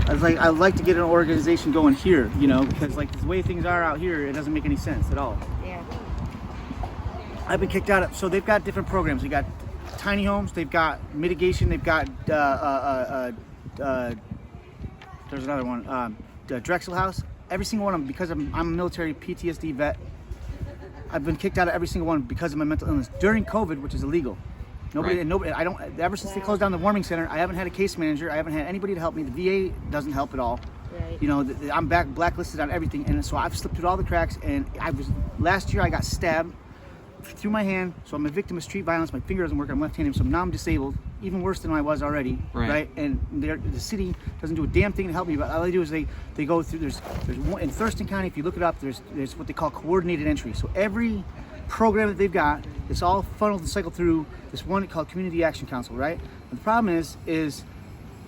I'd like to get an organization going here, you know, because like the way things are out here, it doesn't make any sense at all. Yeah. I've been kicked out of, so they've got different programs. They got tiny homes, they've got mitigation, they've got there's another one, Drexel House. Every single one of them, because I'm a military PTSD vet, I've been kicked out of every single one because of my mental illness during COVID, which is illegal. Nobody, I don't. Ever since they closed down the warming center, I haven't had a case manager. I haven't had anybody to help me. The VA doesn't help at all. Right. You know, I'm blacklisted on everything, and so I've slipped through all the cracks. And last year I got stabbed through my hand, so I'm a victim of street violence. My finger doesn't work. I'm left-handed, so now I'm disabled, even worse than I was already. Right. And the city doesn't do a damn thing to help me. But all they do is they go through. There's one in Thurston County. If you look it up, there's what they call coordinated entry. So every program that they've got, it's all funneled and cycled through this one called Community Action Council, right? And the problem is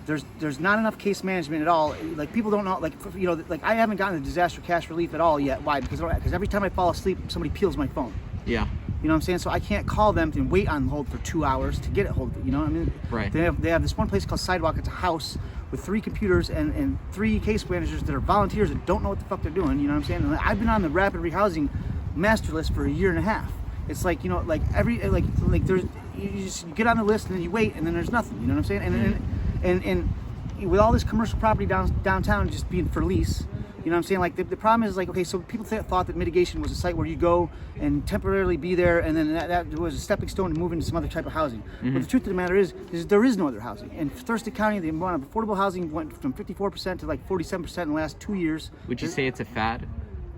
there's not enough case management at all. Like people don't know, like, you know, like I haven't gotten the disaster cash relief at all yet. Why? Because every time I fall asleep, somebody peels my phone. Yeah. You know what I'm saying? So I can't call them and wait on hold for 2 hours to get it hold. You know what I mean? Right. They have this one place called Sidewalk. It's a house with 3 computers and 3 case managers that are volunteers that don't know what the fuck they're doing. You know what I'm saying? And I've been on the rapid rehousing master list for 1.5 years. It's like, you know, like like there's you get on the list and then you wait and then there's nothing. You know what I'm saying? And with all this commercial property downtown just being for lease. You know what I'm saying? Like the problem is like, okay, so people thought that mitigation was a site where you go and temporarily be there, and then that was a stepping stone to move into some other type of housing. But the truth of the matter is there is no other housing. In Thurston County, the amount of affordable housing went from 54% to like 47% in the last 2 years. Would you say it's a fad?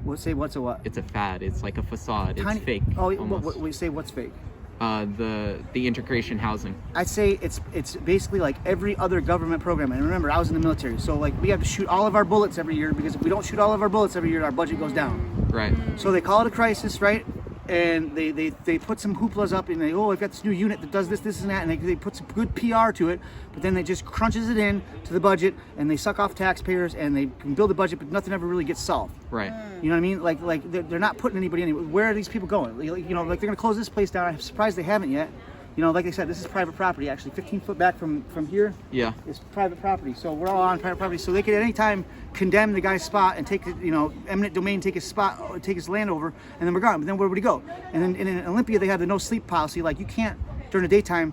What's a what? It's a fad. It's like a facade. Tiny, it's fake. Oh, almost. Say what's fake? The integration housing. I'd say it's basically like every other government program. And remember, I was in the military, so like we have to shoot all of our bullets every year, because if we don't shoot all of our bullets every year, our budget goes down. Right. So they call it a crisis, right? And they put some hooplas up, and they, I've got this new unit that does this and that, and they put some good PR to it, but then they just crunches it in to the budget, and they suck off taxpayers, and they can build a budget, but nothing ever really gets solved. Right. You know what I mean? Like they're not putting anybody in. Where are these people going? Like, you know, like they're gonna close this place down. I'm surprised they haven't yet. You know, like I said, this is private property. Actually, 15 foot back from here. Yeah. It's private property. So we're all on private property. So they could at any time condemn the guy's spot and take, you know, eminent domain, take his spot, take his land over, and then we're gone. But then where would he go? And then in Olympia, they have the no sleep policy. Like you can't during the daytime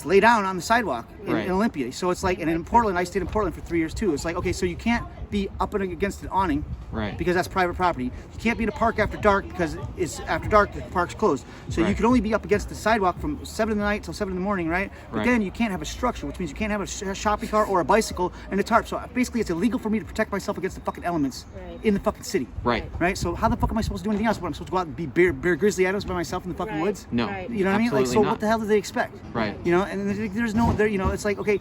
lay down on the sidewalk in Olympia. So it's like, and in Portland, I stayed in Portland for 3 years too. It's like, okay, so you can't be up and against an awning, right? Because that's private property. You can't be in a park after dark because it's after dark, the park's closed. So you can only be up against the sidewalk from 7 in the night till 7 in the morning, right? But then you can't have a structure, which means you can't have a shopping cart or a bicycle and a tarp. So basically, it's illegal for me to protect myself against the fucking elements in the fucking city. Right. So how the fuck am I supposed to do anything else? What, I'm supposed to go out and be Bear Grizzly Adams by myself in the fucking woods? No. You know what I mean? Like, so what the hell do they expect? Right. You know, and there's no, you know, it's like, okay,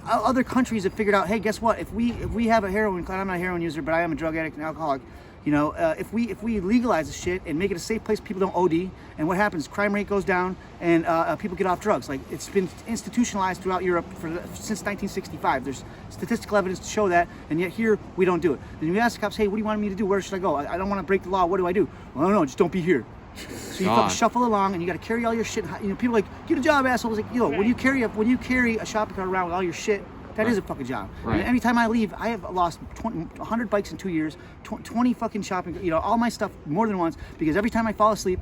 other countries have figured out, hey, guess what? If we have a heroin, I'm not a heroin user, but I am a drug addict and alcoholic. You know, if we legalize this shit and make it a safe place, people don't OD, and what happens? Crime rate goes down, and people get off drugs. Like it's been institutionalized throughout Europe since 1965. There's statistical evidence to show that, and yet here we don't do it. And you ask the cops, hey, what do you want me to do? Where should I go? I don't want to break the law. What do I do? Well, I don't know. Just don't be here. So you fucking shuffle along, and you got to carry all your shit. You know, people are like, get a job, assholes. Like, yo, when you carry a shopping cart around with all your shit, that is a fucking job. And anytime I leave, I have lost 100 bikes in 2 years, 20 fucking shopping, you know, all my stuff more than once, because every time I fall asleep,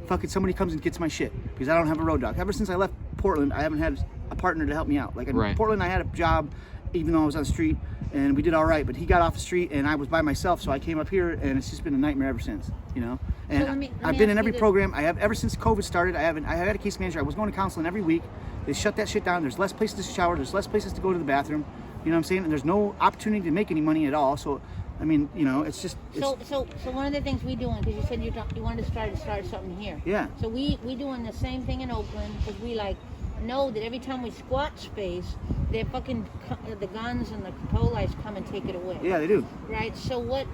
fucking somebody comes and gets my shit, because I don't have a road dog. Ever since I left Portland, I haven't had a partner to help me out. Like in Portland, I had a job, even though I was on the street, and we did all right, but he got off the street and I was by myself, so I came up here, and it's just been a nightmare ever since, you know. And I've been in every program. I have, ever since COVID started. I had a case manager. I was going to counseling every week. They shut that shit down. There's less places to shower. There's less places to go to the bathroom. You know what I'm saying? And there's no opportunity to make any money at all. So, I mean, you know, it's just. So one of the things we doing, because you said you wanted to start something here. Yeah. So we doing the same thing in Oakland, because we like know that every time we squat space, the guns and the police come and take it away. Yeah, they do. Right. So what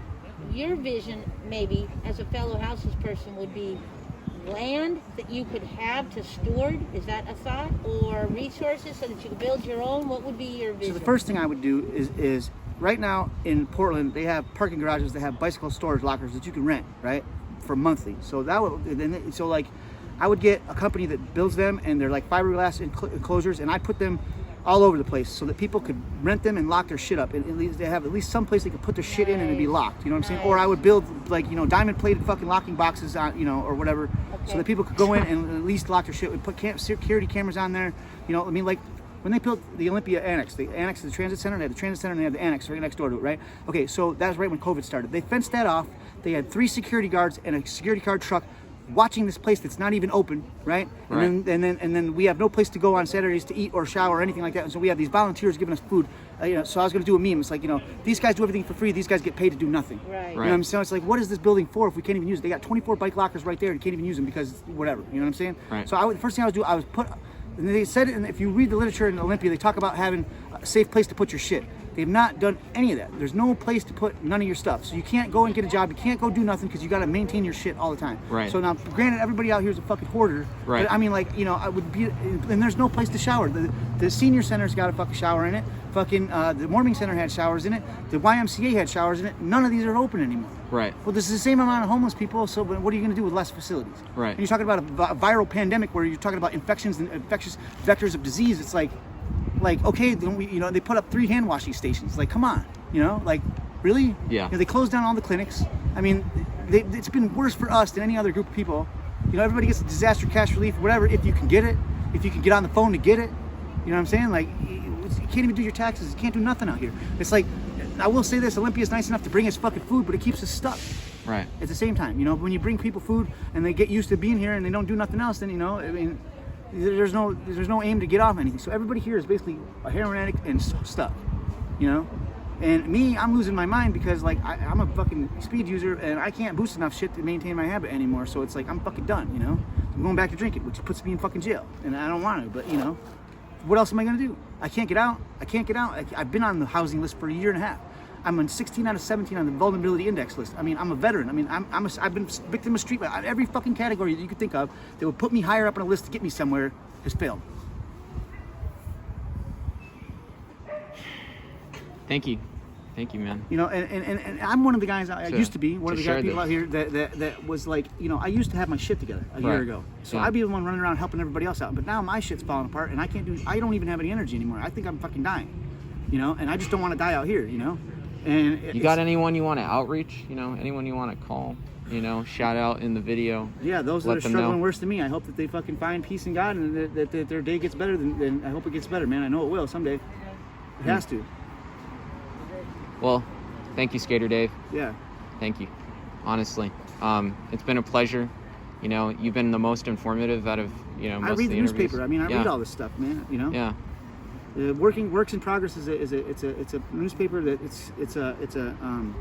your vision, maybe as a fellow houses person, would be land that you could have to store? Is that a thought? Or resources so that you could build your own? What would be your vision? So the first thing I would do is right now in Portland, they have parking garages that have bicycle storage lockers that you can rent, right, for monthly. So that would, so like, I would get a company that builds them, and they're like fiberglass enclosures, and I put them all over the place so that people could rent them and lock their shit up. And at least they have at least some place they could put their shit in and it'd be locked. You know what I'm saying? Or I would build like, you know, diamond plated fucking locking boxes on, you know, or whatever, so that people could go in and at least lock their shit. We'd put security cameras on there. You know, I mean, like when they built the Olympia Annex, the annex to the transit center, they had the transit center and they had the annex right next door to it, right? Okay, so that was right when COVID started. They fenced that off. They had 3 security guards and a security guard truck watching this place that's not even open, right? And then we have no place to go on Saturdays to eat or shower or anything like that. And so we have these volunteers giving us food. You know, so I was going to do a meme. It's like, you know, these guys do everything for free. These guys get paid to do nothing. Right. You know what I'm saying? It's like, what is this building for if we can't even use it? They got 24 bike lockers right there. You can't even use them because whatever. You know what I'm saying? Right. So the first thing I was doing, I was and they said it, and if you read the literature in Olympia, they talk about having a safe place to put your shit. They've not done any of that. There's no place to put none of your stuff. So you can't go and get a job. You can't go do nothing because you got to maintain your shit all the time. Right. So now, granted, everybody out here is a fucking hoarder. Right. But I mean, like, you know, I would be, and there's no place to shower. The senior center's got a fucking shower in it. Fucking the warming center had showers in it. The YMCA had showers in it. None of these are open anymore. Right. Well, there's the same amount of homeless people. So what are you going to do with less facilities? Right. And you're talking about a viral pandemic where you're talking about infections and infectious vectors of disease. It's like, okay, then we, you know, they put up 3 hand washing stations. Like, come on, you know, like, really? Yeah. You know, they closed down all the clinics. I mean, it's been worse for us than any other group of people. You know, everybody gets disaster cash relief, whatever, if you can get it, if you can get on the phone to get it. You know what I'm saying? Like, you can't even do your taxes. You can't do nothing out here. It's like, I will say this, Olympia's nice enough to bring us fucking food, but it keeps us stuck. Right. At the same time, you know, when you bring people food and they get used to being here and they don't do nothing else, then, you know, I mean, there's no aim to get off anything. So everybody here is basically a heroin addict and stuck, you know. And me, I'm losing my mind because like I'm a fucking speed user and I can't boost enough shit to maintain my habit anymore. So it's like I'm fucking done, you know. I'm going back to drinking, which puts me in fucking jail, and I don't want to. But you know, what else am I gonna do? I can't get out. I've been on the housing list for a year and a half. I'm on 16 out of 17 on the vulnerability index list. I mean, I'm a veteran. I mean, I've been victim of street violence. Every fucking category that you could think of that would put me higher up on a list to get me somewhere has failed. Thank you, man. You know, and I'm one of the guys. I used to be one of the guys, people this. out here that was like, you know, I used to have my shit together a year ago. So Yeah. I'd be the one running around helping everybody else out. But now my shit's falling apart, and I don't even have any energy anymore. I think I'm fucking dying. You know, and I just don't want to die out here. You know. And You got anyone you want to outreach? You know, anyone you want to call? You know, shout out in the video. Yeah, those that Let are them struggling know. worse than me. I hope that they fucking find peace in God and that their day gets better. Than I hope it gets better, man. I know it will someday. It has to. Well, thank you, Skater Dave. Yeah. Thank you. Honestly, it's been a pleasure. You know, you've been the most informative out of most I read of the interviews. newspaper. I mean, I Yeah. read all this stuff, man. You know. Yeah. Works in Progress is a newspaper that it's a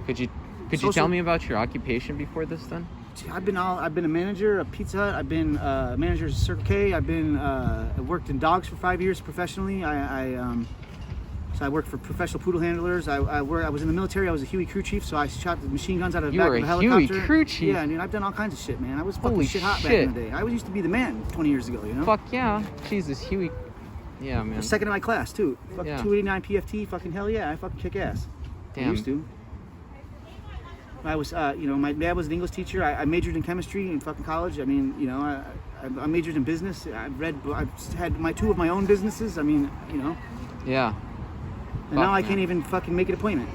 Could you social- tell me about your occupation before this then? I've been a manager of Pizza Hut. I've been a manager of Circle K. I've been I worked in dogs for 5 years professionally. So I worked for professional poodle handlers. I was in the military. I was a Huey crew chief, so I shot the machine guns out of the You back were of a a helicopter. Huey crew chief? Yeah, I mean, I've done all kinds of shit, man. I was fucking Holy shit hot back shit. in the day. I used to be the man 20 years ago, you know? Fuck yeah. Jesus, Huey. Yeah, man. Second in my class, too. Fucking Yeah. 289 PFT, fucking hell yeah. I fucking kick ass. I Damn. used to. I was, my dad was an English teacher. I majored in chemistry in fucking college. I mean, you know, I majored in business. I've had 2 of my own businesses. I mean, you know. Yeah. And now Fuck, I man. can't even fucking make an appointment.